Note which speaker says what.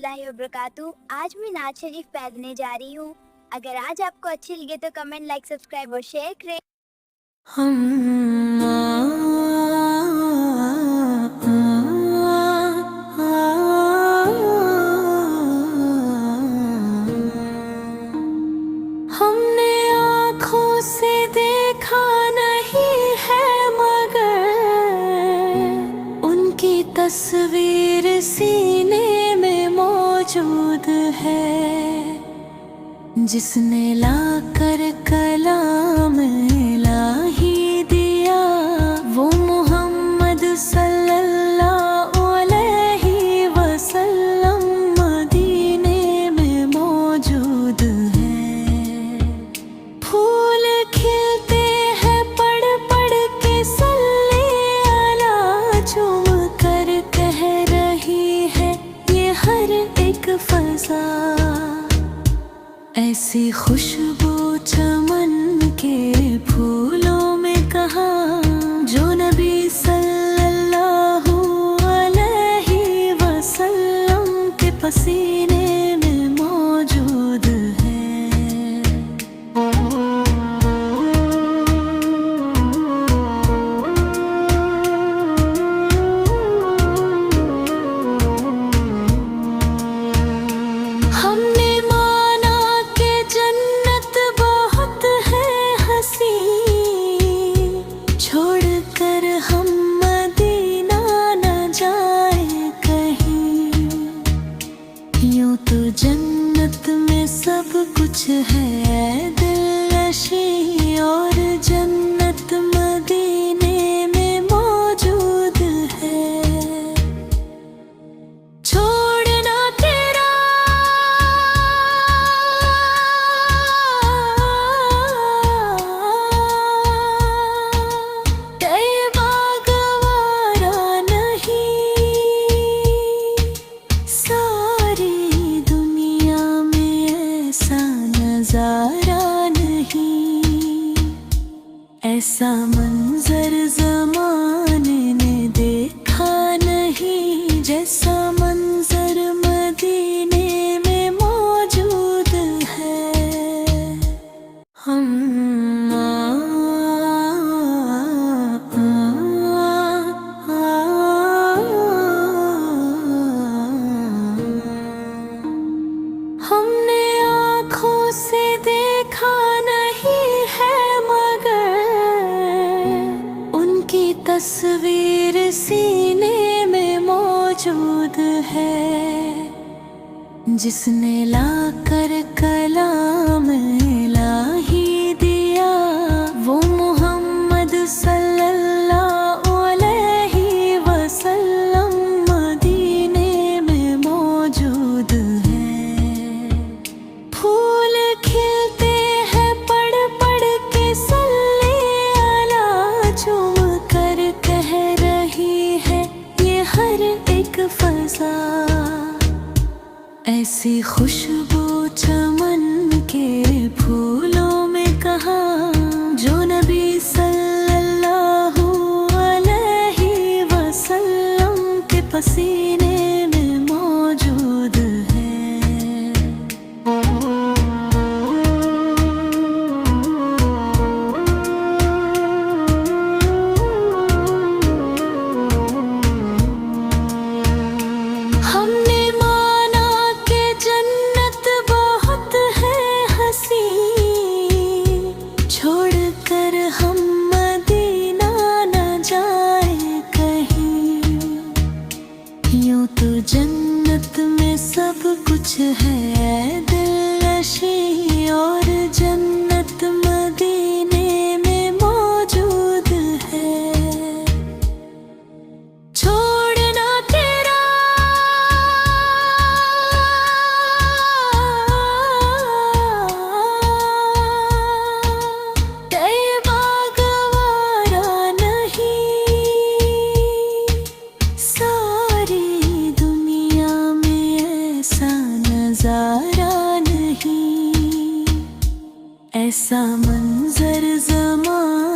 Speaker 1: वरहमतुल्लाहि वबरकातुहू। आज मैं नात शरीफ पढ़ने जा रही हूँ। अगर आज आपको अच्छी लगे तो कमेंट, लाइक, सब्सक्राइब और शेयर करें।
Speaker 2: हमने आँखों से देखा नहीं है मगर उनकी तस्वीर सीने में मौजूद है। जिसने लाकर कलाम इलाही दिया वो मोहम्मद सल्लल्लाहु अलैहि वसल्लम मदीने में मौजूद है। फूल खिलते हैं पढ़ पढ़ के सल्ले अला, झूम कर कह रही है ये हर एक फज़ा। ऐसी खुशबू चमन के फूलों में कहाँ जो नबी सल्लल्लाहु अलैहि वसल्लम के पसीने में मौजूद है। हमने छोड़कर हम मदीना न जाए कहीं, यूं तो जन्नत में सब कुछ है दिलनशी, और जन्नत मदीने में मौजूद है। छोड़ना तेरा नज़ारा नहीं, ऐसा मंजर ज़माने ने देखा नहीं, जैसा मंजर मदीने में मौजूद है। हमने आँखों से देखा नहीं है मगर उनकी तस्वीर सीने में मौजूद है। जिसने लाकर कलाम इलाही दिया वो मोहम्मद सल्लल्लाहु अलैहि वसल्लम मदीने में मौजूद है। फूल खिलते हैं पढ़ पढ़ के सल्ले अला, झूम कर कह रही है ये हर एक फज़ा। ऐसी खुशबू चमन के फूलों में कहाँ जो नबी सल्लल्लाहु अलैहि वसल्लम के पसीने में मौजूद है। हमने माना कि जन्नत बहुत है हसी, छोड़कर हम मदीना न जाए कहीं, यूं तो जन्नत में सब कुछ है दिलनशी, और जन्नत मदीने में मौजूद है। छोड़ना तेरा तैबा गवारा नहीं, सारी दुनिया में ऐसा नज़ारा नहीं, ऐसा मंजर ज़माने